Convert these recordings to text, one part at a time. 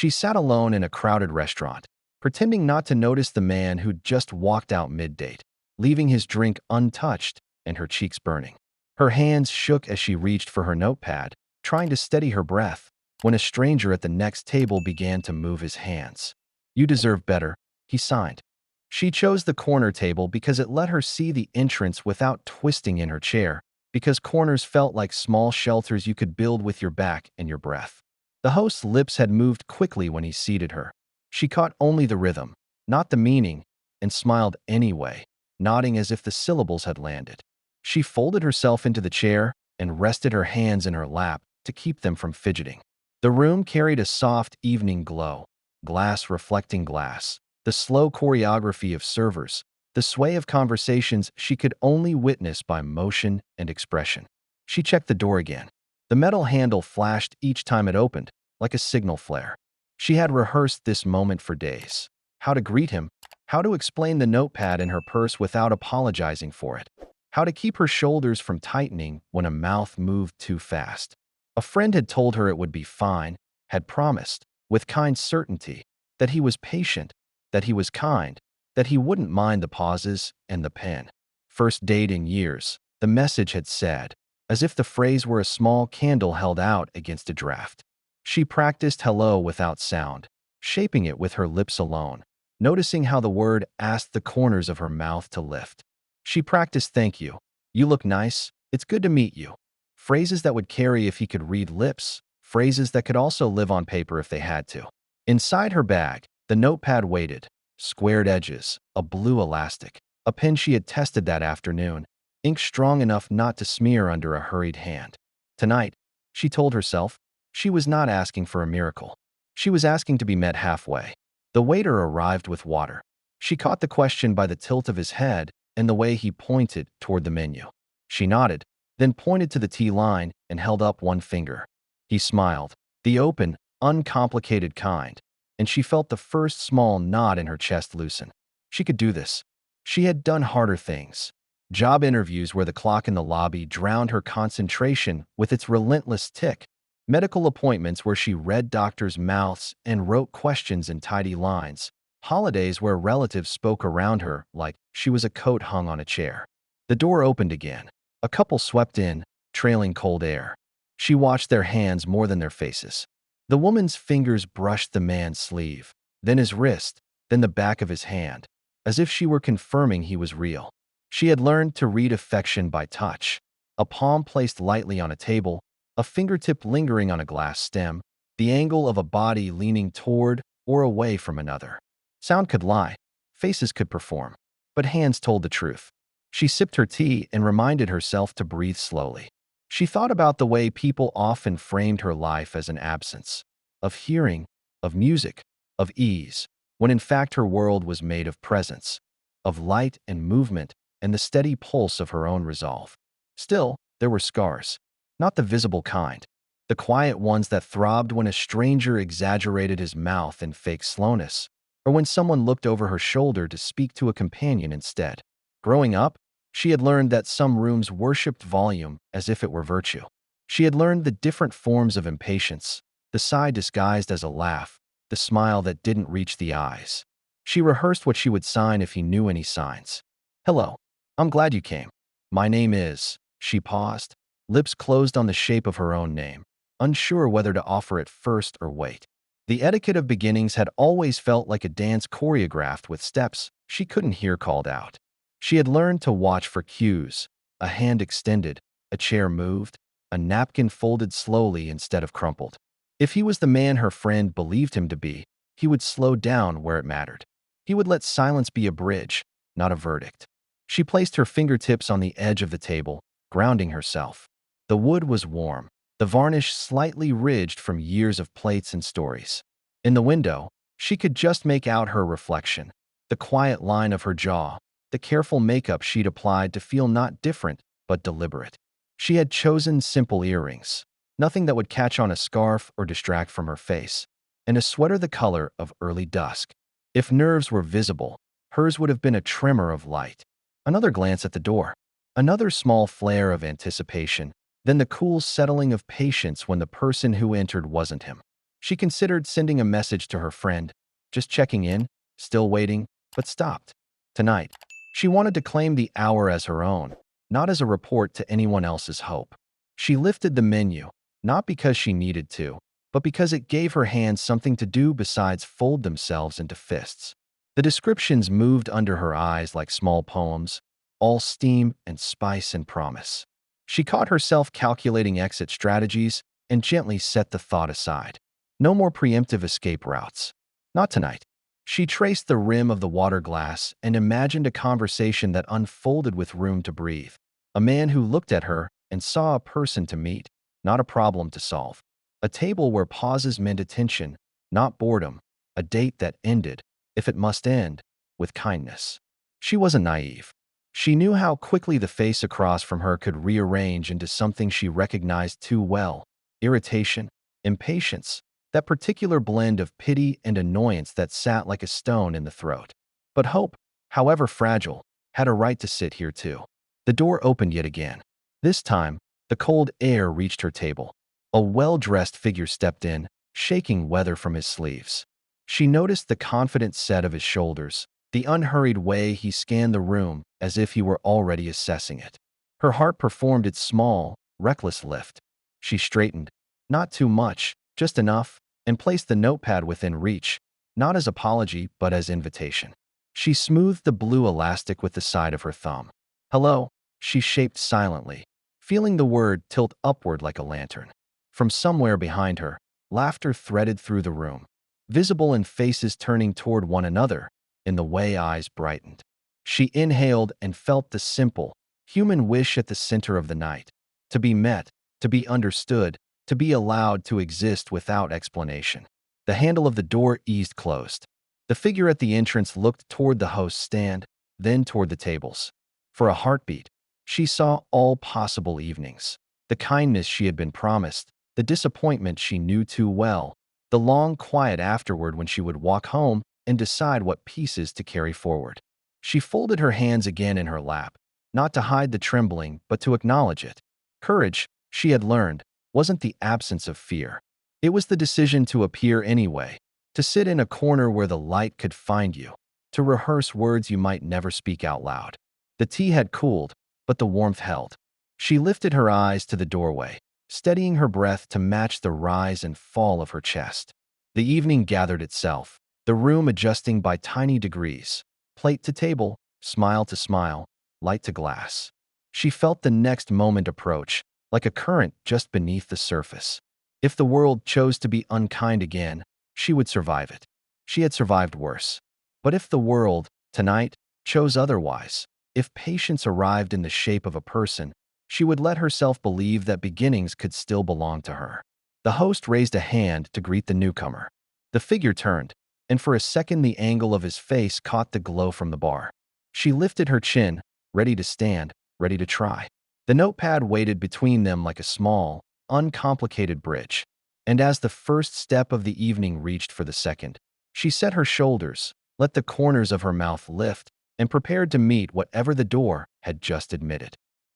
She sat alone in a crowded restaurant, pretending not to notice the man who'd just walked out mid-date, leaving his drink untouched and her cheeks burning. Her hands shook as she reached for her notepad, trying to steady her breath, when a stranger at the next table began to move his hands. "You deserve better," he signed. She chose the corner table because it let her see the entrance without twisting in her chair, because corners felt like small shelters you could build with your back and your breath. The host's lips had moved quickly when he seated her. She caught only the rhythm, not the meaning, and smiled anyway, nodding as if the syllables had landed. She folded herself into the chair and rested her hands in her lap to keep them from fidgeting. The room carried a soft evening glow, glass reflecting glass, the slow choreography of servers, the sway of conversations she could only witness by motion and expression. She checked the door again. The metal handle flashed each time it opened, like a signal flare. She had rehearsed this moment for days. How to greet him, how to explain the notepad in her purse without apologizing for it, how to keep her shoulders from tightening when a mouth moved too fast. A friend had told her it would be fine, had promised, with kind certainty, that he was patient, that he was kind, that he wouldn't mind the pauses and the pen. First date in years, the message had said, as if the phrase were a small candle held out against a draft. She practiced hello without sound, shaping it with her lips alone, noticing how the word asked the corners of her mouth to lift. She practiced thank you. You look nice. It's good to meet you. Phrases that would carry if he could read lips, phrases that could also live on paper if they had to. Inside her bag, the notepad waited, squared edges, a blue elastic, a pen she had tested that afternoon, ink strong enough not to smear under a hurried hand. Tonight, she told herself, she was not asking for a miracle. She was asking to be met halfway. The waiter arrived with water. She caught the question by the tilt of his head and the way he pointed toward the menu. She nodded, then pointed to the tea line and held up one finger. He smiled, the open, uncomplicated kind, and she felt the first small knot in her chest loosen. She could do this. She had done harder things. Job interviews where the clock in the lobby drowned her concentration with its relentless tick. Medical appointments where she read doctors' mouths and wrote questions in tidy lines. Holidays where relatives spoke around her like she was a coat hung on a chair. The door opened again. A couple swept in, trailing cold air. She watched their hands more than their faces. The woman's fingers brushed the man's sleeve, then his wrist, then the back of his hand, as if she were confirming he was real. She had learned to read affection by touch. A palm placed lightly on a table, a fingertip lingering on a glass stem, the angle of a body leaning toward or away from another. Sound could lie, faces could perform, but hands told the truth. She sipped her tea and reminded herself to breathe slowly. She thought about the way people often framed her life as an absence of hearing, of music, of ease, when in fact her world was made of presence, of light and movement and the steady pulse of her own resolve. Still, there were scars, not the visible kind, the quiet ones that throbbed when a stranger exaggerated his mouth in fake slowness, or when someone looked over her shoulder to speak to a companion instead. Growing up, she had learned that some rooms worshipped volume as if it were virtue. She had learned the different forms of impatience, the sigh disguised as a laugh, the smile that didn't reach the eyes. She rehearsed what she would sign if he knew any signs. "Hello. I'm glad you came. My name is..." She paused, lips closed on the shape of her own name, unsure whether to offer it first or wait. The etiquette of beginnings had always felt like a dance choreographed with steps she couldn't hear called out. She had learned to watch for cues, a hand extended, a chair moved, a napkin folded slowly instead of crumpled. If he was the man her friend believed him to be, he would slow down where it mattered. He would let silence be a bridge, not a verdict. She placed her fingertips on the edge of the table, grounding herself. The wood was warm, the varnish slightly ridged from years of plates and stories. In the window, she could just make out her reflection, the quiet line of her jaw, the careful makeup she'd applied to feel not different, but deliberate. She had chosen simple earrings, nothing that would catch on a scarf or distract from her face, and a sweater the color of early dusk. If nerves were visible, hers would have been a tremor of light. Another glance at the door, another small flare of anticipation, then the cool settling of patience when the person who entered wasn't him. She considered sending a message to her friend, just checking in, still waiting, but stopped. Tonight, she wanted to claim the hour as her own, not as a report to anyone else's hope. She lifted the menu, not because she needed to, but because it gave her hands something to do besides fold themselves into fists. The descriptions moved under her eyes like small poems, all steam and spice and promise. She caught herself calculating exit strategies and gently set the thought aside. No more preemptive escape routes. Not tonight. She traced the rim of the water glass and imagined a conversation that unfolded with room to breathe. A man who looked at her and saw a person to meet, not a problem to solve. A table where pauses meant attention, not boredom. A date that ended, if it must end, with kindness. She wasn't naive. She knew how quickly the face across from her could rearrange into something she recognized too well: irritation, impatience, that particular blend of pity and annoyance that sat like a stone in the throat. But hope, however fragile, had a right to sit here too. The door opened yet again. This time, the cold air reached her table. A well-dressed figure stepped in, shaking weather from his sleeves. She noticed the confident set of his shoulders, the unhurried way he scanned the room as if he were already assessing it. Her heart performed its small, reckless lift. She straightened, not too much, just enough, and placed the notepad within reach, not as apology but as invitation. She smoothed the blue elastic with the side of her thumb. "Hello," she shaped silently, feeling the word tilt upward like a lantern. From somewhere behind her, laughter threaded through the room, visible in faces turning toward one another, in the way eyes brightened. She inhaled and felt the simple, human wish at the center of the night: to be met, to be understood, to be allowed to exist without explanation. The handle of the door eased closed. The figure at the entrance looked toward the host's stand, then toward the tables. For a heartbeat, she saw all possible evenings. The kindness she had been promised, the disappointment she knew too well, the long quiet afterward when she would walk home and decide what pieces to carry forward. She folded her hands again in her lap, not to hide the trembling, but to acknowledge it. Courage, she had learned, wasn't the absence of fear. It was the decision to appear anyway, to sit in a corner where the light could find you, to rehearse words you might never speak out loud. The tea had cooled, but the warmth held. She lifted her eyes to the doorway, steadying her breath to match the rise and fall of her chest. The evening gathered itself, the room adjusting by tiny degrees, plate to table, smile to smile, light to glass. She felt the next moment approach, like a current just beneath the surface. If the world chose to be unkind again, she would survive it. She had survived worse. But if the world, tonight, chose otherwise, if patience arrived in the shape of a person, she would let herself believe that beginnings could still belong to her. The host raised a hand to greet the newcomer. The figure turned, and for a second the angle of his face caught the glow from the bar. She lifted her chin, ready to stand, ready to try. The notepad waited between them like a small, uncomplicated bridge. And as the first step of the evening reached for the second, she set her shoulders, let the corners of her mouth lift, and prepared to meet whatever the door had just admitted.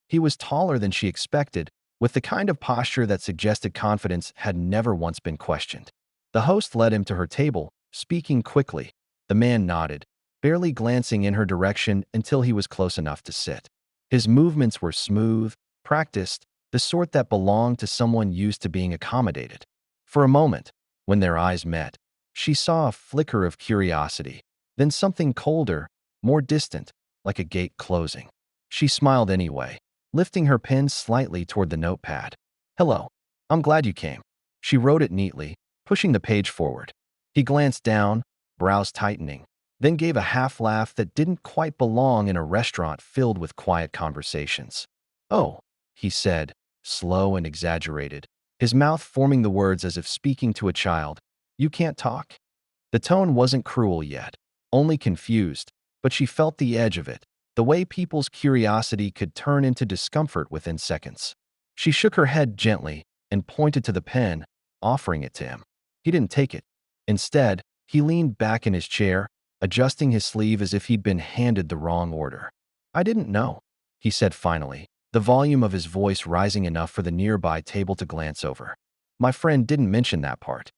He was taller than she expected, with the kind of posture that suggested confidence had never once been questioned. The host led him to her table, speaking quickly. The man nodded, barely glancing in her direction until he was close enough to sit. His movements were smooth, practiced, the sort that belonged to someone used to being accommodated. For a moment, when their eyes met, she saw a flicker of curiosity, then something colder, more distant, like a gate closing. She smiled anyway, lifting her pen slightly toward the notepad. "Hello. I'm glad you came." She wrote it neatly, pushing the page forward. He glanced down, brows tightening, then gave a half-laugh that didn't quite belong in a restaurant filled with quiet conversations. "Oh," he said, slow and exaggerated, his mouth forming the words as if speaking to a child. "You can't talk?" The tone wasn't cruel yet, only confused, but she felt the edge of it, the way people's curiosity could turn into discomfort within seconds. She shook her head gently and pointed to the pen, offering it to him. He didn't take it. Instead, he leaned back in his chair, adjusting his sleeve as if he'd been handed the wrong order. "I didn't know," he said finally, the volume of his voice rising enough for the nearby table to glance over. "My friend didn't mention that part."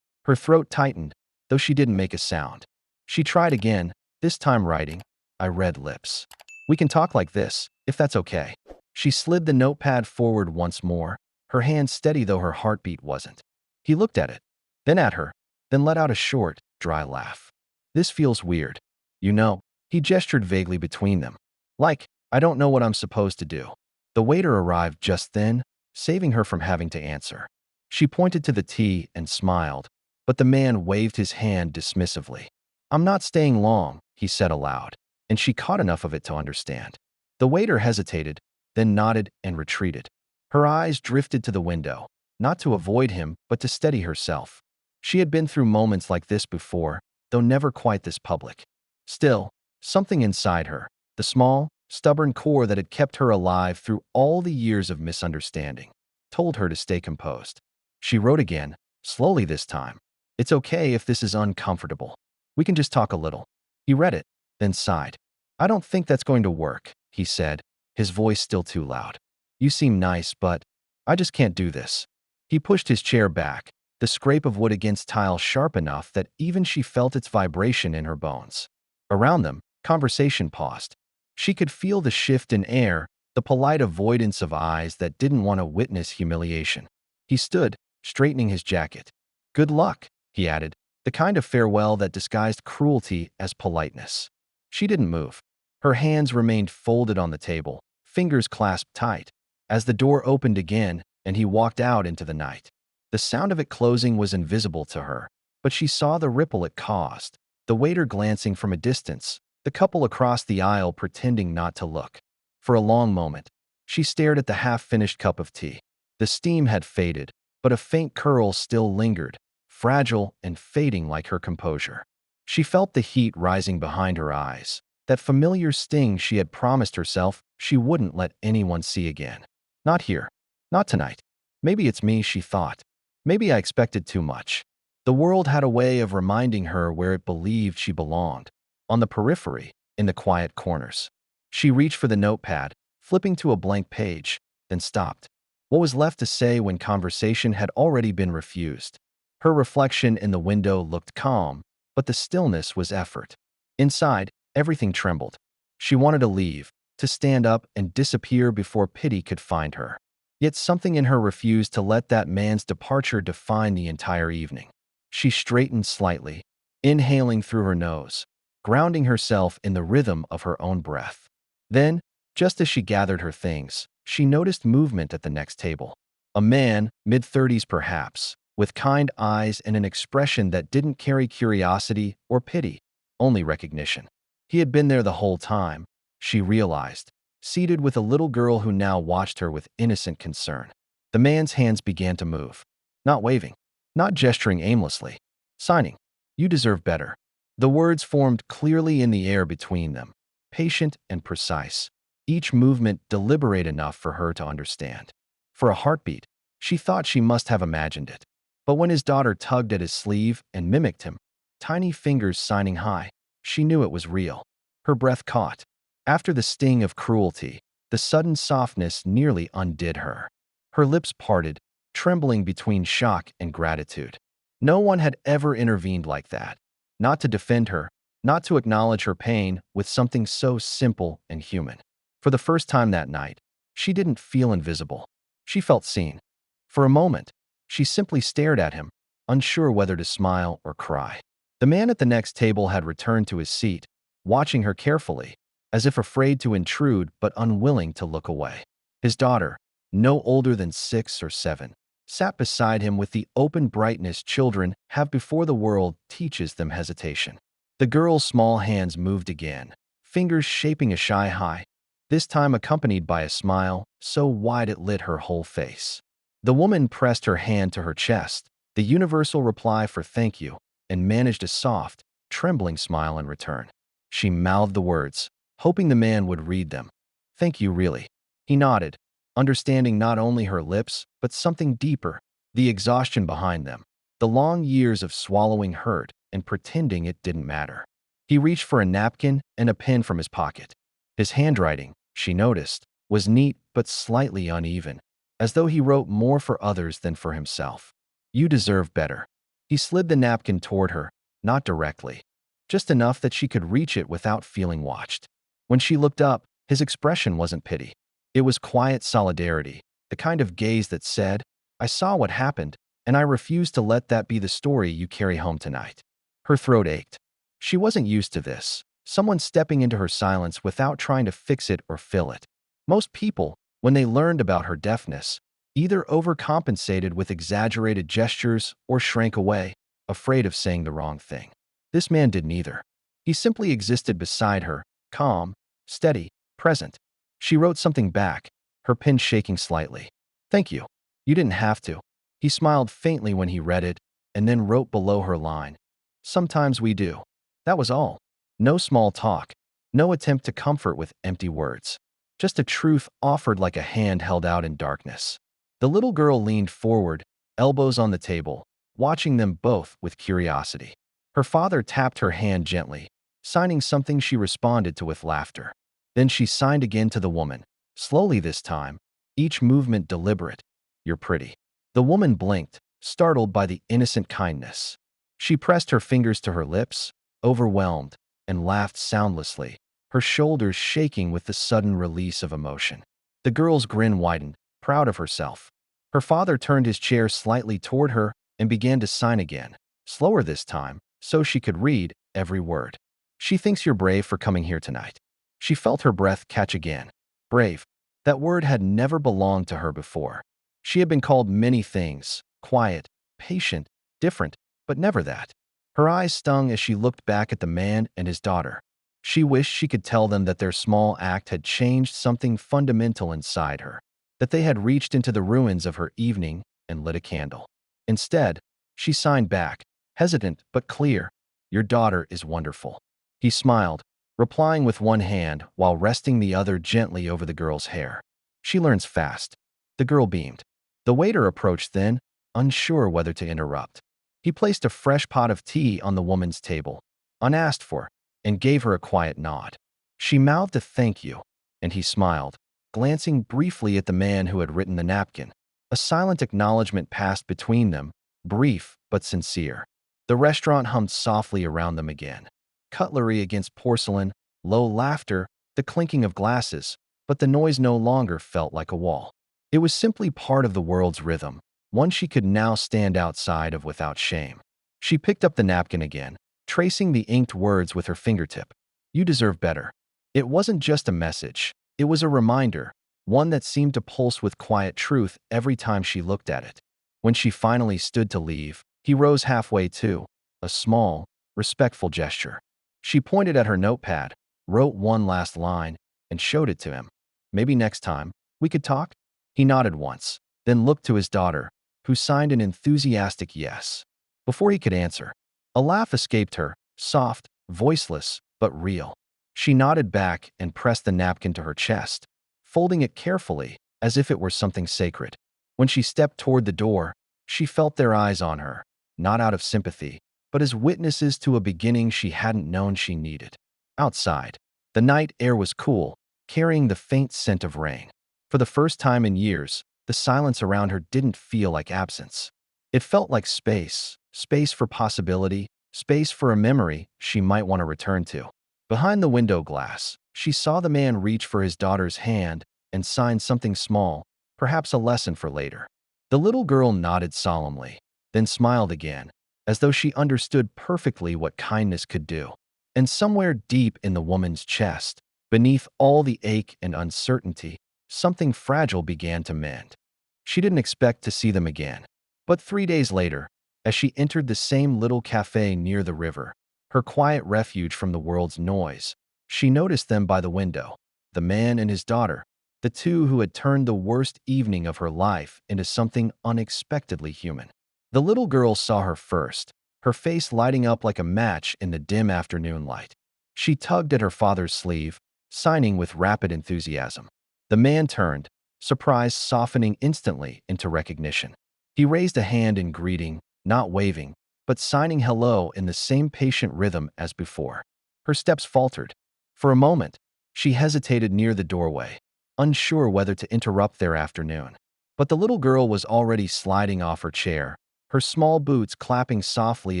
Her throat tightened, though she didn't make a sound. She tried again, this time writing, "I read lips. We can talk like this, if that's okay." She slid the notepad forward once more, her hand steady though her heartbeat wasn't. He looked at it, then at her, then let out a short, dry laugh. "This feels weird. You know," he gestured vaguely between them. "Like, I don't know what I'm supposed to do." The waiter arrived just then, saving her from having to answer. She pointed to the tea and smiled, but the man waved his hand dismissively. "I'm not staying long," he said aloud, and she caught enough of it to understand. The waiter hesitated, then nodded and retreated. Her eyes drifted to the window, not to avoid him, but to steady herself. She had been through moments like this before, though never quite this public. Still, something inside her, the small, stubborn core that had kept her alive through all the years of misunderstanding, told her to stay composed. She wrote again, slowly this time. "It's okay if this is uncomfortable. We can just talk a little." He read it, then sighed. "I don't think that's going to work," he said, his voice still too loud. "You seem nice, but I just can't do this." He pushed his chair back, the scrape of wood against tile sharp enough that even she felt its vibration in her bones. Around them, conversation paused. She could feel the shift in air, the polite avoidance of eyes that didn't want to witness humiliation. He stood, straightening his jacket. "Good luck," he added, the kind of farewell that disguised cruelty as politeness. She didn't move. Her hands remained folded on the table, fingers clasped tight, as the door opened again and he walked out into the night. The sound of it closing was invisible to her, but she saw the ripple it caused, the waiter glancing from a distance, the couple across the aisle pretending not to look. For a long moment, she stared at the half-finished cup of tea. The steam had faded, but a faint curl still lingered, fragile and fading like her composure. She felt the heat rising behind her eyes, that familiar sting she had promised herself she wouldn't let anyone see again. Not here. Not tonight. Maybe it's me, she thought. Maybe I expected too much. The world had a way of reminding her where it believed she belonged. On the periphery, in the quiet corners. She reached for the notepad, flipping to a blank page, then stopped. What was left to say when conversation had already been refused? Her reflection in the window looked calm, but the stillness was effort. Inside, everything trembled. She wanted to leave, to stand up and disappear before pity could find her. Yet something in her refused to let that man's departure define the entire evening. She straightened slightly, inhaling through her nose, grounding herself in the rhythm of her own breath. Then, just as she gathered her things, she noticed movement at the next table. A man, mid-30s perhaps, with kind eyes and an expression that didn't carry curiosity or pity, only recognition. He had been there the whole time, she realized, seated with a little girl who now watched her with innocent concern. The man's hands began to move. Not waving, not gesturing aimlessly. Signing, "You deserve better." The words formed clearly in the air between them, patient and precise, each movement deliberate enough for her to understand. For a heartbeat, she thought she must have imagined it. But when his daughter tugged at his sleeve and mimicked him, tiny fingers signing high, she knew it was real. Her breath caught. After the sting of cruelty, the sudden softness nearly undid her. Her lips parted, trembling between shock and gratitude. No one had ever intervened like that. Not to defend her, not to acknowledge her pain with something so simple and human. For the first time that night, she didn't feel invisible. She felt seen. For a moment, she simply stared at him, unsure whether to smile or cry. The man at the next table had returned to his seat, watching her carefully, as if afraid to intrude but unwilling to look away. His daughter, no older than 6 or 7, sat beside him with the open brightness children have before the world teaches them hesitation. The girl's small hands moved again, fingers shaping a shy high, this time accompanied by a smile so wide it lit her whole face. The woman pressed her hand to her chest, the universal reply for thank you, and managed a soft, trembling smile in return. She mouthed the words, hoping the man would read them. "Thank you, really." He nodded, understanding not only her lips, but something deeper, the exhaustion behind them, the long years of swallowing hurt and pretending it didn't matter. He reached for a napkin and a pen from his pocket. His handwriting, she noticed, was neat but slightly uneven, as though he wrote more for others than for himself. "You deserve better." He slid the napkin toward her, not directly, just enough that she could reach it without feeling watched. When she looked up, his expression wasn't pity. It was quiet solidarity, the kind of gaze that said, "I saw what happened, and I refuse to let that be the story you carry home tonight." Her throat ached. She wasn't used to this, someone stepping into her silence without trying to fix it or fill it. Most people, when they learned about her deafness, either overcompensated with exaggerated gestures or shrank away, afraid of saying the wrong thing. This man did neither. He simply existed beside her, calm, steady, present. She wrote something back, her pen shaking slightly. "Thank you. You didn't have to." He smiled faintly when he read it, and then wrote below her line, "Sometimes we do." That was all. No small talk, no attempt to comfort with empty words. Just a truth offered like a hand held out in darkness. The little girl leaned forward, elbows on the table, watching them both with curiosity. Her father tapped her hand gently, signing something she responded to with laughter. Then she signed again to the woman, slowly this time, each movement deliberate. "You're pretty." The woman blinked, startled by the innocent kindness. She pressed her fingers to her lips, overwhelmed, and laughed soundlessly, her shoulders shaking with the sudden release of emotion. The girl's grin widened, proud of herself. Her father turned his chair slightly toward her and began to sign again, slower this time, so she could read every word. "She thinks you're brave for coming here tonight." She felt her breath catch again. Brave. That word had never belonged to her before. She had been called many things, quiet, patient, different, but never that. Her eyes stung as she looked back at the man and his daughter. She wished she could tell them that their small act had changed something fundamental inside her, that they had reached into the ruins of her evening and lit a candle. Instead, she signed back, hesitant but clear, "Your daughter is wonderful." He smiled, replying with one hand while resting the other gently over the girl's hair. "She learns fast." The girl beamed. The waiter approached then, unsure whether to interrupt. He placed a fresh pot of tea on the woman's table, unasked for, and gave her a quiet nod. She mouthed a "thank you," and he smiled, glancing briefly at the man who had written the napkin. A silent acknowledgement passed between them, brief but sincere. The restaurant hummed softly around them again. Cutlery against porcelain, low laughter, the clinking of glasses, but the noise no longer felt like a wall. It was simply part of the world's rhythm, one she could now stand outside of without shame. She picked up the napkin again, tracing the inked words with her fingertip. "You deserve better." It wasn't just a message. It was a reminder, one that seemed to pulse with quiet truth every time she looked at it. When she finally stood to leave, he rose halfway too, a small, respectful gesture. She pointed at her notepad, wrote one last line, and showed it to him. "Maybe next time, we could talk?" He nodded once, then looked to his daughter, who signed an enthusiastic yes. Before he could answer, a laugh escaped her, soft, voiceless, but real. She nodded back and pressed the napkin to her chest, folding it carefully, as if it were something sacred. When she stepped toward the door, she felt their eyes on her, not out of sympathy, but as witnesses to a beginning she hadn't known she needed. Outside, the night air was cool, carrying the faint scent of rain. For the first time in years, the silence around her didn't feel like absence. It felt like space, space for possibility, space for a memory she might want to return to. Behind the window glass, she saw the man reach for his daughter's hand and sign something small, perhaps a lesson for later. The little girl nodded solemnly, then smiled again, as though she understood perfectly what kindness could do. And somewhere deep in the woman's chest, beneath all the ache and uncertainty, something fragile began to mend. She didn't expect to see them again. But 3 days later, as she entered the same little cafe near the river, her quiet refuge from the world's noise, she noticed them by the window, the man and his daughter, the two who had turned the worst evening of her life into something unexpectedly human. The little girl saw her first, her face lighting up like a match in the dim afternoon light. She tugged at her father's sleeve, signing with rapid enthusiasm. The man turned, surprise softening instantly into recognition. He raised a hand in greeting, not waving, but signing hello in the same patient rhythm as before. Her steps faltered. For a moment, she hesitated near the doorway, unsure whether to interrupt their afternoon. But the little girl was already sliding off her chair, her small boots clapping softly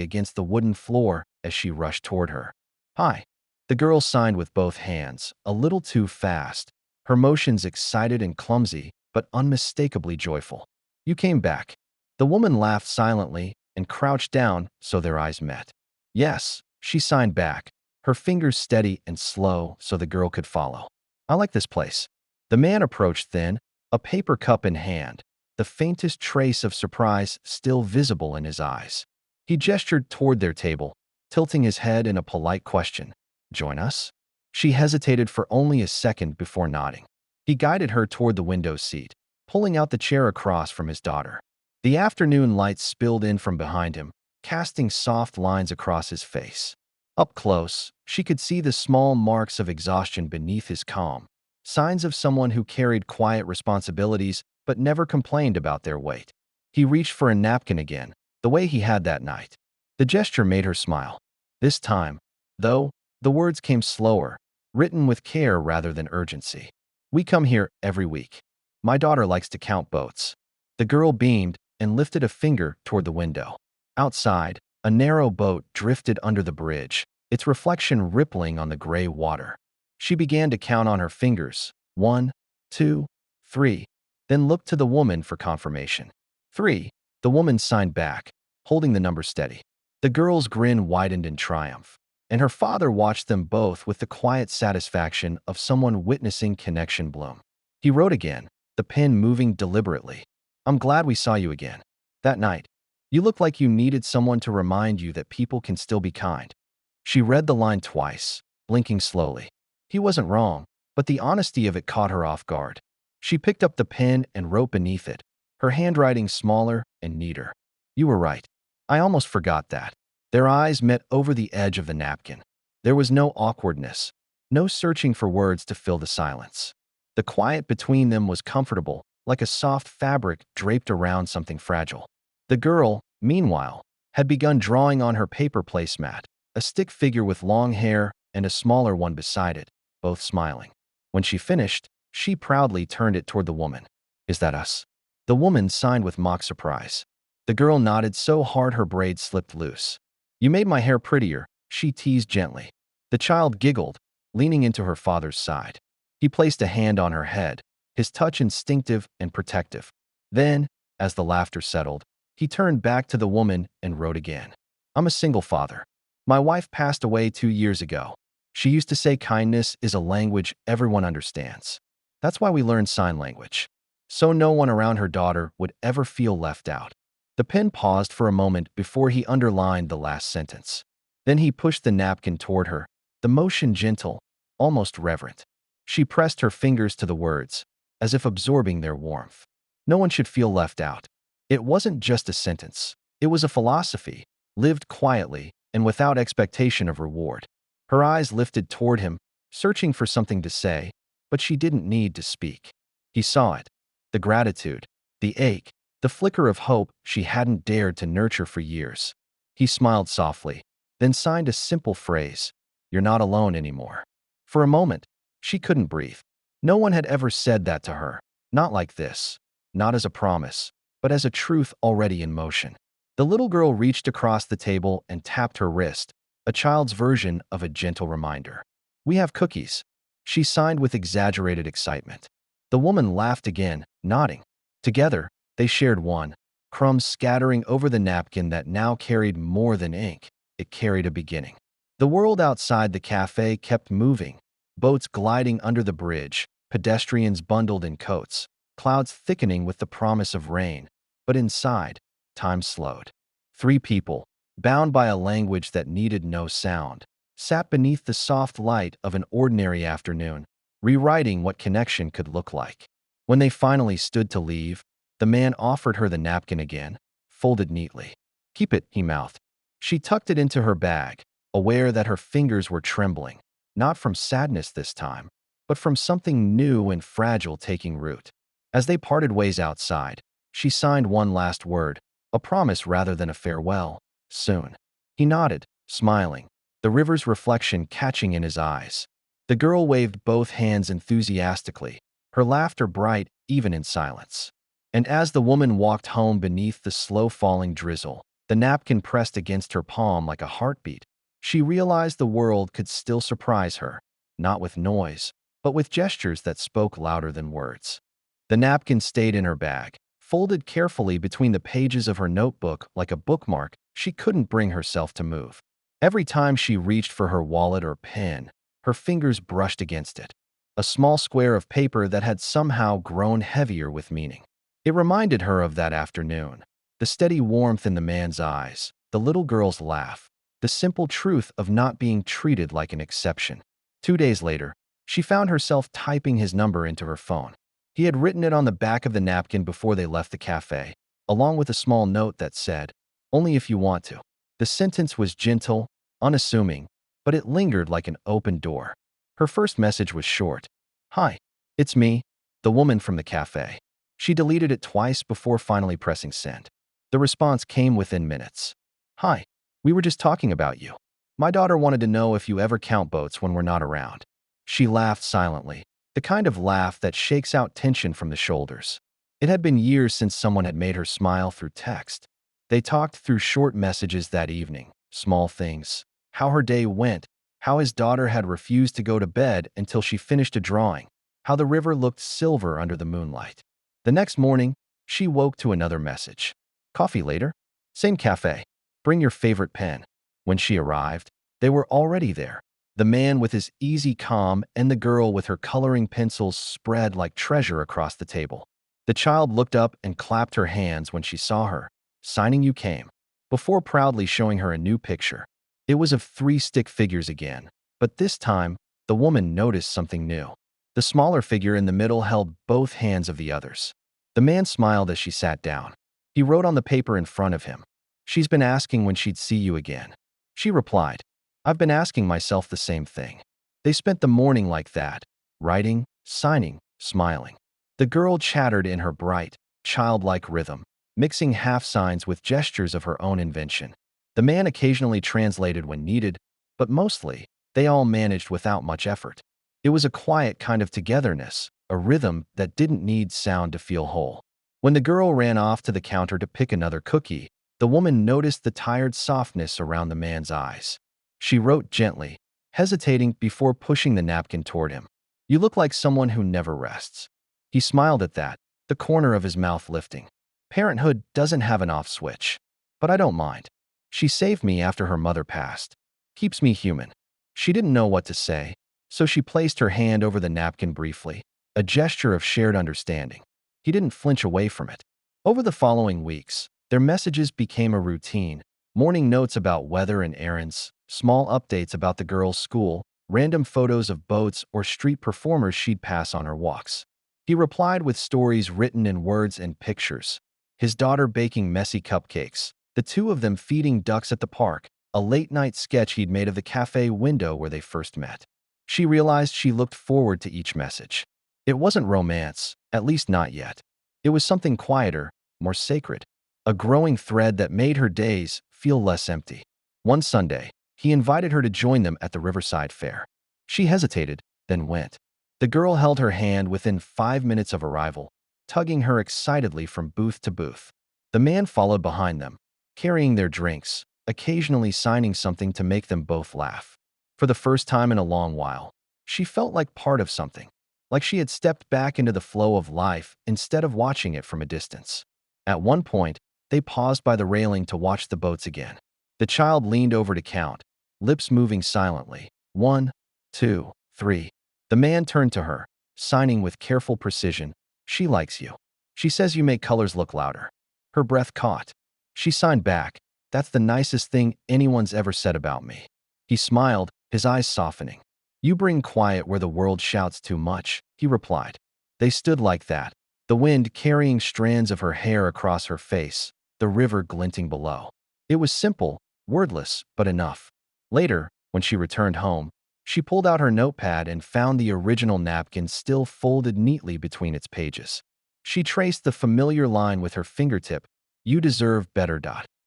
against the wooden floor as she rushed toward her. "Hi." The girl signed with both hands, a little too fast, her motions excited and clumsy, but unmistakably joyful. "You came back." The woman laughed silently and crouched down so their eyes met. "Yes," she signed back, her fingers steady and slow so the girl could follow. "I like this place." The man approached then, a paper cup in hand, the faintest trace of surprise still visible in his eyes. He gestured toward their table, tilting his head in a polite question. "Join us?" She hesitated for only a second before nodding. He guided her toward the window seat, pulling out the chair across from his daughter. The afternoon light spilled in from behind him, casting soft lines across his face. Up close, she could see the small marks of exhaustion beneath his calm, signs of someone who carried quiet responsibilities but never complained about their weight. He reached for a napkin again, the way he had that night. The gesture made her smile. This time, though, the words came slower, written with care rather than urgency. "We come here every week. My daughter likes to count boats." The girl beamed and lifted a finger toward the window. Outside, a narrow boat drifted under the bridge, its reflection rippling on the gray water. She began to count on her fingers, 1, 2, 3, then looked to the woman for confirmation. 3. The woman signed back, holding the number steady. The girl's grin widened in triumph, and her father watched them both with the quiet satisfaction of someone witnessing connection bloom. He wrote again, the pen moving deliberately. "I'm glad we saw you again. That night, you looked like you needed someone to remind you that people can still be kind." She read the line twice, blinking slowly. He wasn't wrong, but the honesty of it caught her off guard. She picked up the pen and wrote beneath it, her handwriting smaller and neater. "You were right. I almost forgot that." Their eyes met over the edge of the napkin. There was no awkwardness, no searching for words to fill the silence. The quiet between them was comfortable, like a soft fabric draped around something fragile. The girl, meanwhile, had begun drawing on her paper placemat, a stick figure with long hair and a smaller one beside it, both smiling. When she finished, she proudly turned it toward the woman. "Is that us?" The woman signed with mock surprise. The girl nodded so hard her braids slipped loose. "You made my hair prettier," she teased gently. The child giggled, leaning into her father's side. He placed a hand on her head, his touch instinctive and protective. Then, as the laughter settled, he turned back to the woman and wrote again. "I'm a single father. My wife passed away 2 years ago. She used to say kindness is a language everyone understands. That's why we learned sign language, so no one around her daughter would ever feel left out." The pen paused for a moment before he underlined the last sentence. Then he pushed the napkin toward her, the motion gentle, almost reverent. She pressed her fingers to the words, as if absorbing their warmth. No one should feel left out. It wasn't just a sentence. It was a philosophy, lived quietly and without expectation of reward. Her eyes lifted toward him, searching for something to say, but she didn't need to speak. He saw it, the gratitude, the ache, the flicker of hope she hadn't dared to nurture for years. He smiled softly, then signed a simple phrase, "You're not alone anymore." For a moment, she couldn't breathe. No one had ever said that to her, not like this, not as a promise, but as a truth already in motion. The little girl reached across the table and tapped her wrist, a child's version of a gentle reminder. "We have cookies." She signed with exaggerated excitement. The woman laughed again, nodding. Together, they shared one, crumbs scattering over the napkin that now carried more than ink. It carried a beginning. The world outside the cafe kept moving, boats gliding under the bridge, pedestrians bundled in coats, clouds thickening with the promise of rain. But inside, time slowed. 3 people, bound by a language that needed no sound, sat beneath the soft light of an ordinary afternoon, rewriting what connection could look like. When they finally stood to leave, the man offered her the napkin again, folded neatly. "Keep it," he mouthed. She tucked it into her bag, aware that her fingers were trembling, not from sadness this time, but from something new and fragile taking root. As they parted ways outside, she signed one last word, a promise rather than a farewell. "Soon." He nodded, smiling, the river's reflection catching in his eyes. The girl waved both hands enthusiastically, her laughter bright even in silence. And as the woman walked home beneath the slow-falling drizzle, the napkin pressed against her palm like a heartbeat, she realized the world could still surprise her, not with noise, but with gestures that spoke louder than words. The napkin stayed in her bag, folded carefully between the pages of her notebook like a bookmark she couldn't bring herself to move. Every time she reached for her wallet or pen, her fingers brushed against it, a small square of paper that had somehow grown heavier with meaning. It reminded her of that afternoon, the steady warmth in the man's eyes, the little girl's laugh, the simple truth of not being treated like an exception. 2 days later, she found herself typing his number into her phone. He had written it on the back of the napkin before they left the cafe, along with a small note that said, "Only if you want to." The sentence was gentle, unassuming, but it lingered like an open door. Her first message was short. "Hi, it's me, the woman from the cafe." She deleted it twice before finally pressing send. The response came within minutes. "Hi, we were just talking about you. My daughter wanted to know if you ever count boats when we're not around." She laughed silently, the kind of laugh that shakes out tension from the shoulders. It had been years since someone had made her smile through text. They talked through short messages that evening, small things, how her day went, how his daughter had refused to go to bed until she finished a drawing, how the river looked silver under the moonlight. The next morning, she woke to another message. "Coffee later? Same cafe. Bring your favorite pen." When she arrived, they were already there. The man with his easy calm and the girl with her coloring pencils spread like treasure across the table. The child looked up and clapped her hands when she saw her, signing "You came," before proudly showing her a new picture. It was of 3 stick figures again, but this time, the woman noticed something new. The smaller figure in the middle held both hands of the others. The man smiled as she sat down. He wrote on the paper in front of him, "She's been asking when she'd see you again." She replied, "I've been asking myself the same thing." They spent the morning like that, writing, signing, smiling. The girl chattered in her bright, childlike rhythm, mixing half signs with gestures of her own invention. The man occasionally translated when needed, but mostly, they all managed without much effort. It was a quiet kind of togetherness, a rhythm that didn't need sound to feel whole. When the girl ran off to the counter to pick another cookie, the woman noticed the tired softness around the man's eyes. She wrote gently, hesitating before pushing the napkin toward him, "You look like someone who never rests." He smiled at that, the corner of his mouth lifting. "Parenthood doesn't have an off switch, but I don't mind. She saved me after her mother passed. Keeps me human." She didn't know what to say, so she placed her hand over the napkin briefly, a gesture of shared understanding. He didn't flinch away from it. Over the following weeks, their messages became a routine, morning notes about weather and errands, small updates about the girl's school, random photos of boats or street performers she'd pass on her walks. He replied with stories written in words and pictures. His daughter baking messy cupcakes, the two of them feeding ducks at the park, a late-night sketch he'd made of the cafe window where they first met. She realized she looked forward to each message. It wasn't romance, at least not yet. It was something quieter, more sacred, a growing thread that made her days feel less empty. One Sunday, he invited her to join them at the Riverside Fair. She hesitated, then went. The girl held her hand within 5 minutes of arrival, tugging her excitedly from booth to booth. The man followed behind them, carrying their drinks, occasionally signing something to make them both laugh. For the first time in a long while, she felt like part of something, like she had stepped back into the flow of life instead of watching it from a distance. At one point, they paused by the railing to watch the boats again. The child leaned over to count, lips moving silently. 1, 2, 3. The man turned to her, signing with careful precision, "She likes you. She says you make colors look louder." Her breath caught. She signed back, "That's the nicest thing anyone's ever said about me." He smiled, his eyes softening. "You bring quiet where the world shouts too much," he replied. They stood like that, the wind carrying strands of her hair across her face, the river glinting below. It was simple, wordless, but enough. Later, when she returned home, she pulled out her notepad and found the original napkin still folded neatly between its pages. She traced the familiar line with her fingertip, "You deserve better."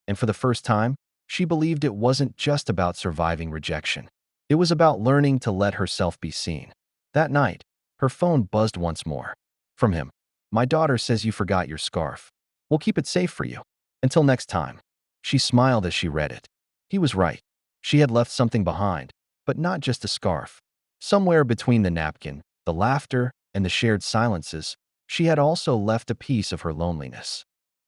And for the first time, she believed it wasn't just about surviving rejection. It was about learning to let herself be seen. That night, her phone buzzed once more. From him. My daughter says you forgot your scarf. We'll keep it safe for you. Until next time." She smiled as she read it. He was right. She had left something behind, but not just a scarf. Somewhere between the napkin, the laughter, and the shared silences, she had also left a piece of her loneliness.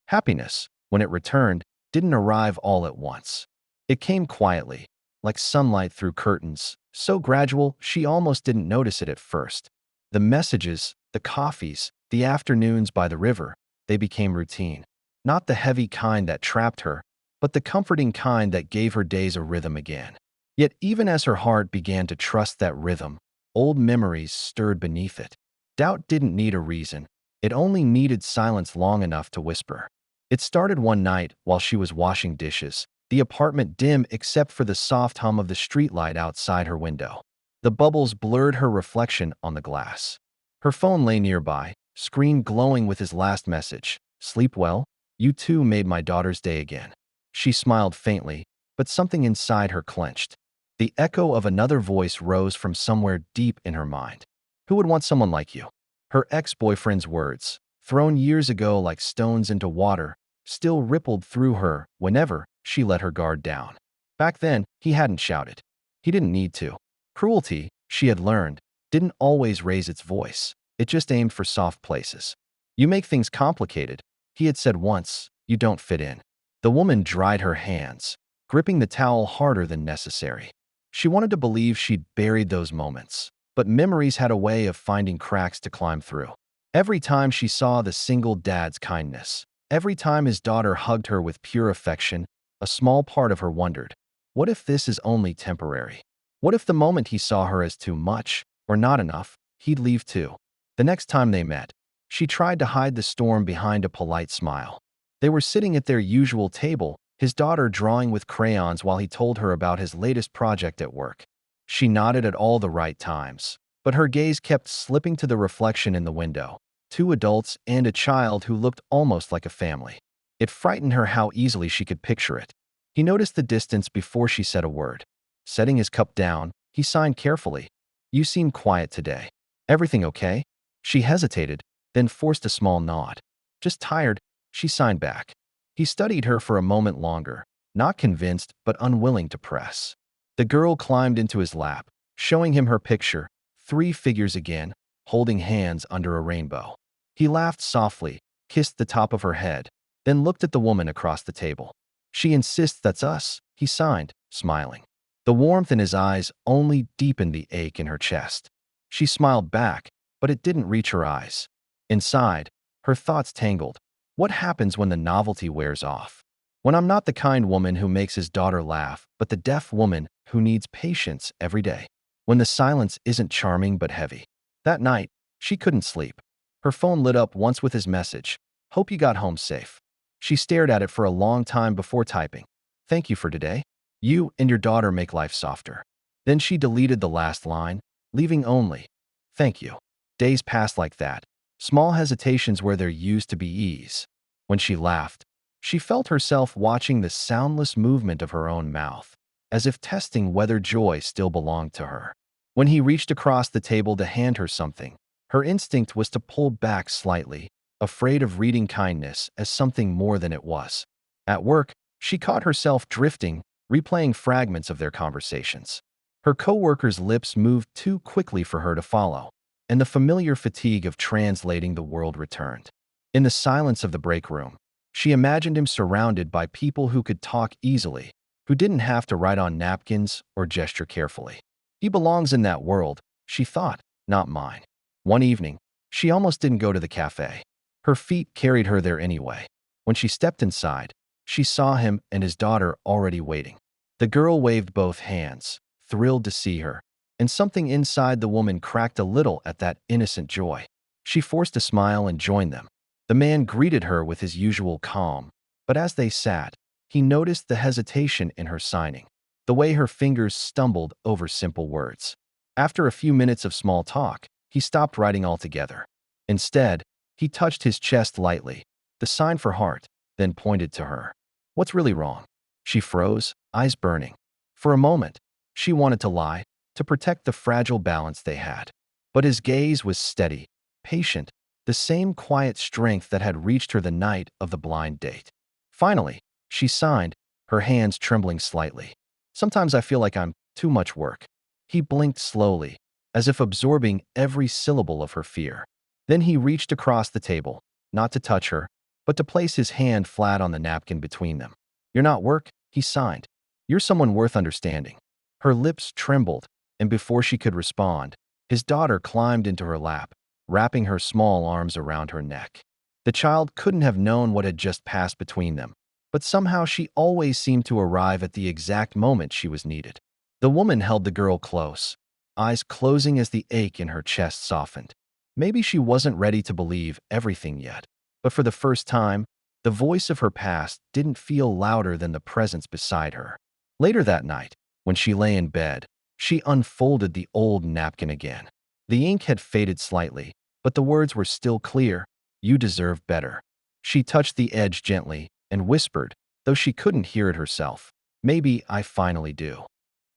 Happiness, when it returned, didn't arrive all at once. It came quietly, like sunlight through curtains, so gradual she almost didn't notice it at first. The messages, the coffees, the afternoons by the river, they became routine. Not the heavy kind that trapped her, but the comforting kind that gave her days a rhythm again. Yet even as her heart began to trust that rhythm, old memories stirred beneath it. Doubt didn't need a reason. It only needed silence long enough to whisper. It started one night while she was washing dishes, the apartment dim except for the soft hum of the streetlight outside her window. The bubbles blurred her reflection on the glass. Her phone lay nearby, screen glowing with his last message. "Sleep well? You too made my daughter's day again." She smiled faintly, but something inside her clenched. The echo of another voice rose from somewhere deep in her mind. "Who would want someone like you?" Her ex-boyfriend's words, thrown years ago like stones into water, still rippled through her whenever she let her guard down. Back then, he hadn't shouted. He didn't need to. Cruelty, she had learned, didn't always raise its voice. It just aimed for soft places. "You make things complicated," he had said once. "You don't fit in." The woman dried her hands, gripping the towel harder than necessary. She wanted to believe she'd buried those moments, but memories had a way of finding cracks to climb through. Every time she saw the single dad's kindness, every time his daughter hugged her with pure affection, a small part of her wondered, what if this is only temporary? What if the moment he saw her as too much, or not enough, he'd leave too? The next time they met, she tried to hide the storm behind a polite smile. They were sitting at their usual table, his daughter drawing with crayons while he told her about his latest project at work. She nodded at all the right times, but her gaze kept slipping to the reflection in the window. Two adults and a child who looked almost like a family. It frightened her how easily she could picture it. He noticed the distance before she said a word. Setting his cup down, he signed carefully. "You seem quiet today. Everything okay?" She hesitated, then forced a small nod. "Just tired," she signed back. He studied her for a moment longer, not convinced but unwilling to press. The girl climbed into his lap, showing him her picture, 3 figures again, holding hands under a rainbow. He laughed softly, kissed the top of her head, then looked at the woman across the table. "She insists that's us," he signed, smiling. The warmth in his eyes only deepened the ache in her chest. She smiled back, but it didn't reach her eyes. Inside, her thoughts tangled. What happens when the novelty wears off? When I'm not the kind woman who makes his daughter laugh, but the deaf woman who needs patience every day? When the silence isn't charming but heavy? That night, she couldn't sleep. Her phone lit up once with his message, "Hope you got home safe." She stared at it for a long time before typing, "Thank you for today. You and your daughter make life softer." Then she deleted the last line, leaving only, "Thank you." Days passed like that, small hesitations where there used to be ease. When she laughed, she felt herself watching the soundless movement of her own mouth, as if testing whether joy still belonged to her. When he reached across the table to hand her something, her instinct was to pull back slightly, afraid of reading kindness as something more than it was. At work, she caught herself drifting, replaying fragments of their conversations. Her coworkers' lips moved too quickly for her to follow, and the familiar fatigue of translating the world returned. In the silence of the break room, she imagined him surrounded by people who could talk easily, who didn't have to write on napkins or gesture carefully. He belongs in that world, she thought, not mine. One evening, she almost didn't go to the cafe. Her feet carried her there anyway. When she stepped inside, she saw him and his daughter already waiting. The girl waved both hands, thrilled to see her, and something inside the woman cracked a little at that innocent joy. She forced a smile and joined them. The man greeted her with his usual calm, but as they sat, he noticed the hesitation in her signing, the way her fingers stumbled over simple words. After a few minutes of small talk, he stopped writing altogether. Instead, he touched his chest lightly, the sign for heart, then pointed to her. "What's really wrong?" She froze, eyes burning. For a moment, she wanted to lie, to protect the fragile balance they had. But his gaze was steady, patient, the same quiet strength that had reached her the night of the blind date. Finally, she signed, her hands trembling slightly. Sometimes I feel like I'm too much work. He blinked slowly, as if absorbing every syllable of her fear. Then he reached across the table, not to touch her, but to place his hand flat on the napkin between them. You're not work, he signed. You're someone worth understanding. Her lips trembled, and before she could respond, his daughter climbed into her lap, wrapping her small arms around her neck. The child couldn't have known what had just passed between them, but somehow she always seemed to arrive at the exact moment she was needed. The woman held the girl close, eyes closing as the ache in her chest softened. Maybe she wasn't ready to believe everything yet, but for the first time, the voice of her past didn't feel louder than the presence beside her. Later that night, when she lay in bed, she unfolded the old napkin again. The ink had faded slightly, but the words were still clear. You deserve better. She touched the edge gently and whispered, though she couldn't hear it herself, maybe I finally do.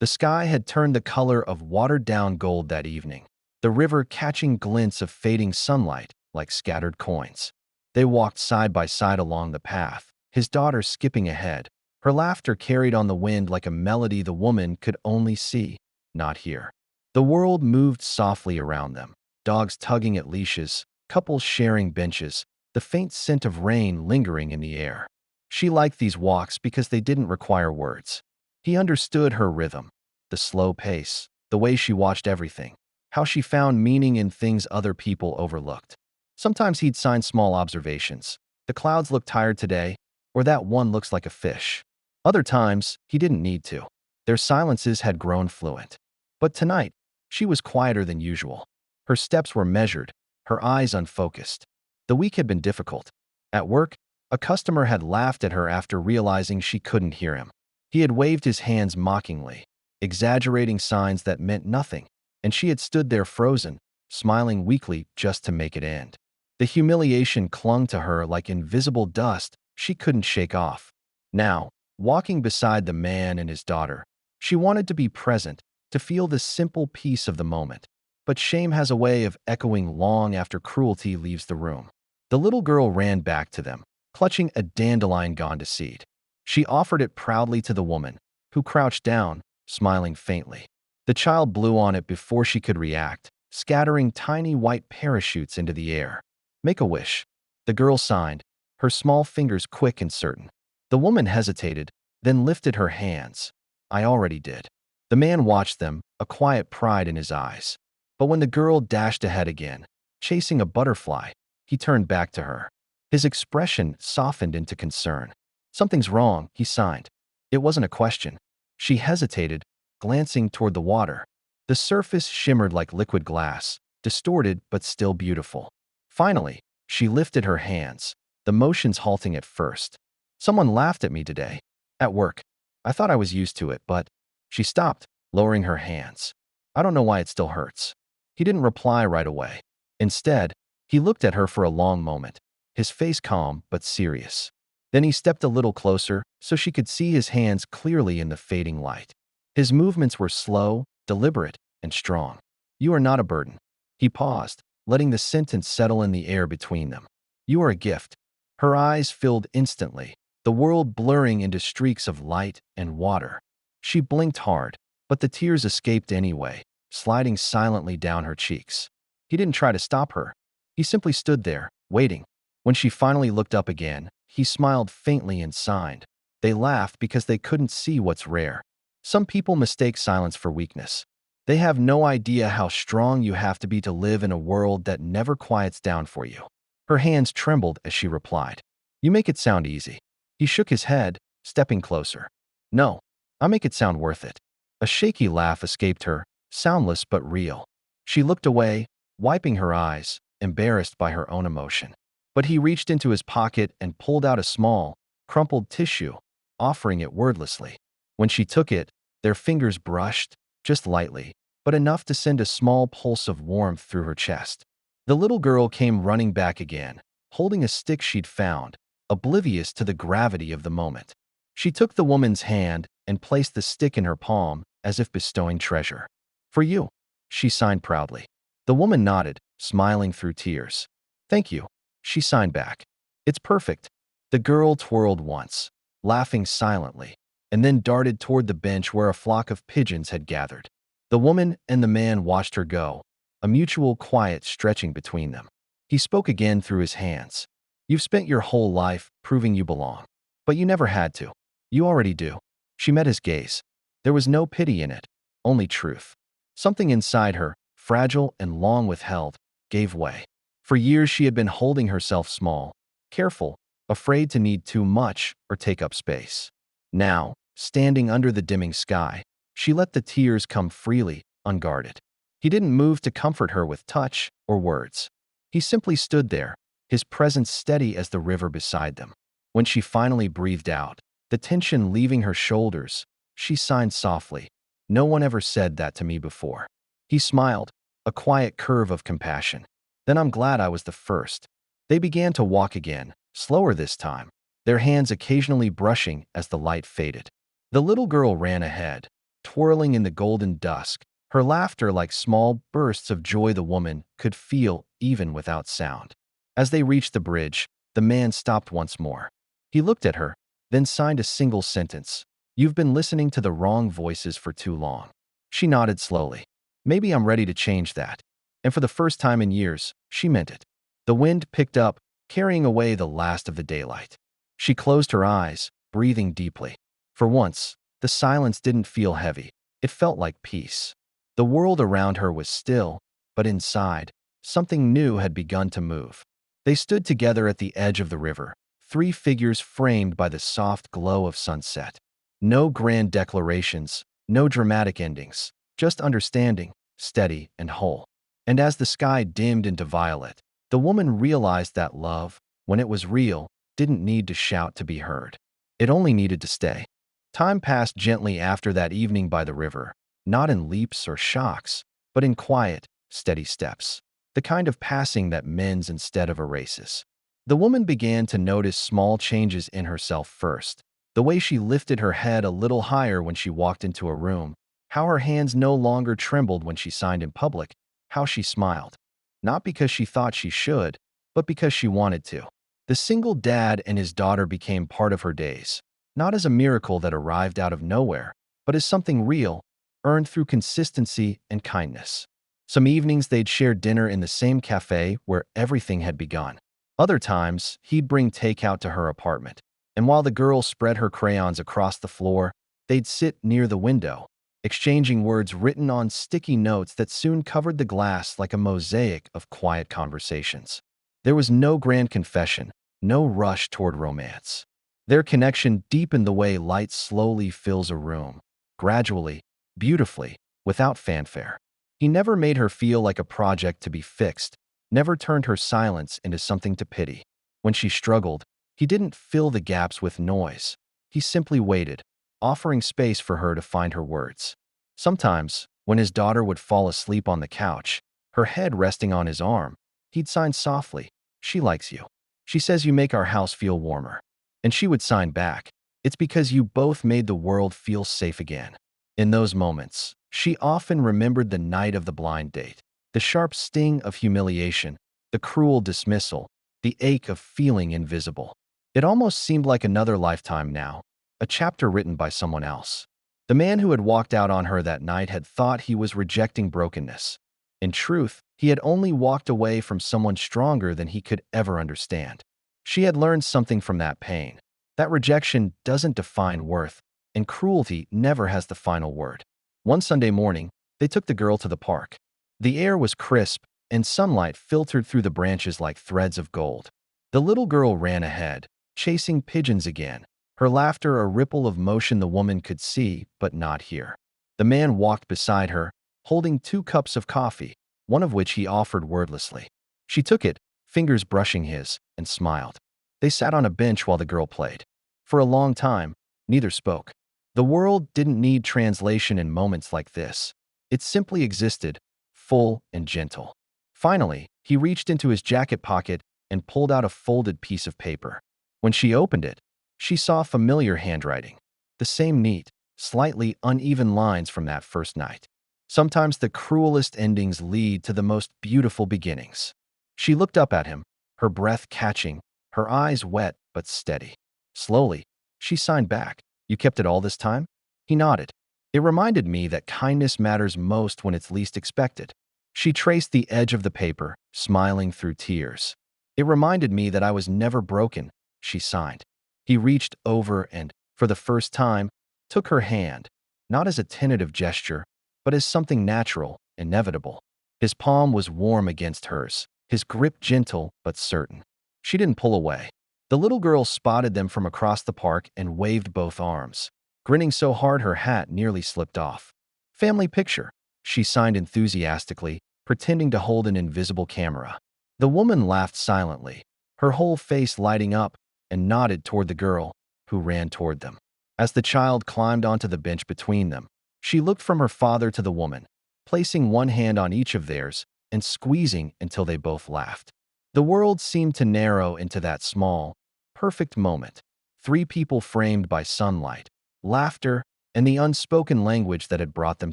The sky had turned the color of watered-down gold that evening, the river catching glints of fading sunlight like scattered coins. They walked side by side along the path, his daughter skipping ahead, her laughter carried on the wind like a melody the woman could only see, not hear. The world moved softly around them, dogs tugging at leashes, couples sharing benches, the faint scent of rain lingering in the air. She liked these walks because they didn't require words. He understood her rhythm, the slow pace, the way she watched everything, how she found meaning in things other people overlooked. Sometimes he'd sign small observations. The clouds look tired today, or that one looks like a fish. Other times, he didn't need to. Their silences had grown fluent. But tonight, she was quieter than usual. Her steps were measured, her eyes unfocused. The week had been difficult. At work, a customer had laughed at her after realizing she couldn't hear him. He had waved his hands mockingly, exaggerating signs that meant nothing, and she had stood there frozen, smiling weakly just to make it end. The humiliation clung to her like invisible dust she couldn't shake off. Now, walking beside the man and his daughter, she wanted to be present, to feel the simple peace of the moment. But shame has a way of echoing long after cruelty leaves the room. The little girl ran back to them, clutching a dandelion gone to seed. She offered it proudly to the woman, who crouched down, smiling faintly. The child blew on it before she could react, scattering tiny white parachutes into the air. Make a wish. The girl signed, her small fingers quick and certain. The woman hesitated, then lifted her hands. I already did. The man watched them, a quiet pride in his eyes. But when the girl dashed ahead again, chasing a butterfly, he turned back to her. His expression softened into concern. Something's wrong, he signed. It wasn't a question. She hesitated, glancing toward the water. The surface shimmered like liquid glass, distorted but still beautiful. Finally, she lifted her hands, the motions halting at first. Someone laughed at me today. At work. I thought I was used to it, but… She stopped, lowering her hands. I don't know why it still hurts. He didn't reply right away. Instead, he looked at her for a long moment, his face calm but serious. Then he stepped a little closer so she could see his hands clearly in the fading light. His movements were slow, deliberate, and strong. You are not a burden. He paused, letting the sentence settle in the air between them. You are a gift. Her eyes filled instantly, the world blurring into streaks of light and water. She blinked hard, but the tears escaped anyway, sliding silently down her cheeks. He didn't try to stop her. He simply stood there, waiting. When she finally looked up again, he smiled faintly and signed. They laughed because they couldn't see what's rare. Some people mistake silence for weakness. They have no idea how strong you have to be to live in a world that never quiets down for you. Her hands trembled as she replied. You make it sound easy. He shook his head, stepping closer. No, I make it sound worth it. A shaky laugh escaped her, soundless but real. She looked away, wiping her eyes, embarrassed by her own emotion. But he reached into his pocket and pulled out a small, crumpled tissue, offering it wordlessly. When she took it, their fingers brushed, just lightly, but enough to send a small pulse of warmth through her chest. The little girl came running back again, holding a stick she'd found, oblivious to the gravity of the moment. She took the woman's hand and placed the stick in her palm, as if bestowing treasure. For you, she signed proudly. The woman nodded, smiling through tears. Thank you. She signed back. It's perfect. The girl twirled once, laughing silently, and then darted toward the bench where a flock of pigeons had gathered. The woman and the man watched her go, a mutual quiet stretching between them. He spoke again through his hands. You've spent your whole life proving you belong. But you never had to. You already do. She met his gaze. There was no pity in it, only truth. Something inside her, fragile and long withheld, gave way. For years she had been holding herself small, careful, afraid to need too much or take up space. Now, standing under the dimming sky, she let the tears come freely, unguarded. He didn't move to comfort her with touch or words. He simply stood there, his presence steady as the river beside them. When she finally breathed out, the tension leaving her shoulders, she sighed softly. No one ever said that to me before. He smiled, a quiet curve of compassion. Then I'm glad I was the first. They began to walk again, slower this time, their hands occasionally brushing as the light faded. The little girl ran ahead, twirling in the golden dusk, her laughter like small bursts of joy the woman could feel even without sound. As they reached the bridge, the man stopped once more. He looked at her, then signed a single sentence. You've been listening to the wrong voices for too long. She nodded slowly. Maybe I'm ready to change that. And for the first time in years, she meant it. The wind picked up, carrying away the last of the daylight. She closed her eyes, breathing deeply. For once, the silence didn't feel heavy. It felt like peace. The world around her was still, but inside, something new had begun to move. They stood together at the edge of the river, three figures framed by the soft glow of sunset. No grand declarations, no dramatic endings, just understanding, steady and whole. And as the sky dimmed into violet, the woman realized that love, when it was real, didn't need to shout to be heard. It only needed to stay. Time passed gently after that evening by the river, not in leaps or shocks, but in quiet, steady steps, the kind of passing that mends instead of erases. The woman began to notice small changes in herself first, the way she lifted her head a little higher when she walked into a room, how her hands no longer trembled when she signed in public, how she smiled. Not because she thought she should, but because she wanted to. The single dad and his daughter became part of her days, not as a miracle that arrived out of nowhere, but as something real, earned through consistency and kindness. Some evenings they'd share dinner in the same cafe where everything had begun. Other times, he'd bring takeout to her apartment, and while the girl spread her crayons across the floor, they'd sit near the window, exchanging words written on sticky notes that soon covered the glass like a mosaic of quiet conversations. There was no grand confession, no rush toward romance. Their connection deepened the way light slowly fills a room, gradually, beautifully, without fanfare. He never made her feel like a project to be fixed, never turned her silence into something to pity. When she struggled, he didn't fill the gaps with noise. He simply waited, offering space for her to find her words. Sometimes, when his daughter would fall asleep on the couch, her head resting on his arm, he'd sign softly, "She likes you. She says you make our house feel warmer." And she would sign back, "It's because you both made the world feel safe again." In those moments, she often remembered the night of the blind date, the sharp sting of humiliation, the cruel dismissal, the ache of feeling invisible. It almost seemed like another lifetime now, a chapter written by someone else. The man who had walked out on her that night had thought he was rejecting brokenness. In truth, he had only walked away from someone stronger than he could ever understand. She had learned something from that pain. That rejection doesn't define worth, and cruelty never has the final word. One Sunday morning, they took the girl to the park. The air was crisp, and sunlight filtered through the branches like threads of gold. The little girl ran ahead, chasing pigeons again, her laughter a ripple of motion the woman could see but not hear. The man walked beside her, holding 2 cups of coffee, one of which he offered wordlessly. She took it, fingers brushing his, and smiled. They sat on a bench while the girl played. For a long time, neither spoke. The world didn't need translation in moments like this. It simply existed, full and gentle. Finally, he reached into his jacket pocket and pulled out a folded piece of paper. When she opened it, she saw familiar handwriting, the same neat, slightly uneven lines from that first night. Sometimes the cruelest endings lead to the most beautiful beginnings. She looked up at him, her breath catching, her eyes wet but steady. Slowly, she signed back. You kept it all this time? He nodded. It reminded me that kindness matters most when it's least expected. She traced the edge of the paper, smiling through tears. It reminded me that I was never broken, she signed. He reached over and, for the first time, took her hand, not as a tentative gesture, but as something natural, inevitable. His palm was warm against hers, his grip gentle but certain. She didn't pull away. The little girl spotted them from across the park and waved both arms, grinning so hard her hat nearly slipped off. Family picture, she signed enthusiastically, pretending to hold an invisible camera. The woman laughed silently, her whole face lighting up, and nodded toward the girl, who ran toward them. As the child climbed onto the bench between them, she looked from her father to the woman, placing one hand on each of theirs and squeezing until they both laughed. The world seemed to narrow into that small, perfect moment. Three people framed by sunlight, laughter, and the unspoken language that had brought them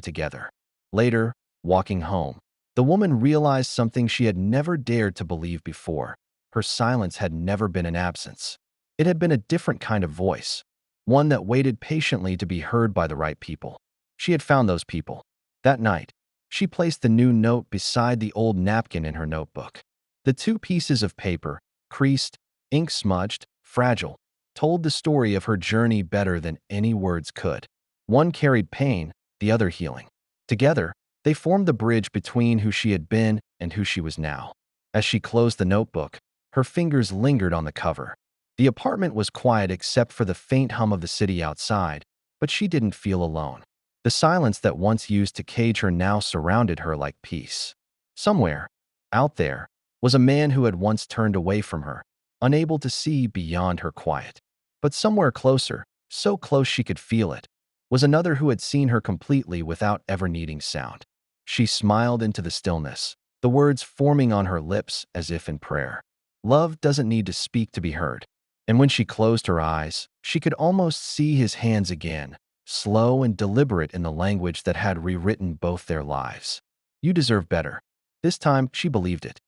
together. Later, walking home, the woman realized something she had never dared to believe before. Her silence had never been an absence. It had been a different kind of voice, one that waited patiently to be heard by the right people. She had found those people. That night, she placed the new note beside the old napkin in her notebook. The two pieces of paper, creased, ink-smudged, fragile, told the story of her journey better than any words could. One carried pain, the other healing. Together, they formed the bridge between who she had been and who she was now. As she closed the notebook, her fingers lingered on the cover. The apartment was quiet except for the faint hum of the city outside, but she didn't feel alone. The silence that once used to cage her now surrounded her like peace. Somewhere, out there, was a man who had once turned away from her, unable to see beyond her quiet. But somewhere closer, so close she could feel it, was another who had seen her completely without ever needing sound. She smiled into the stillness, the words forming on her lips as if in prayer. Love doesn't need to speak to be heard. And when she closed her eyes, she could almost see his hands again, slow and deliberate in the language that had rewritten both their lives. You deserve better. This time, she believed it.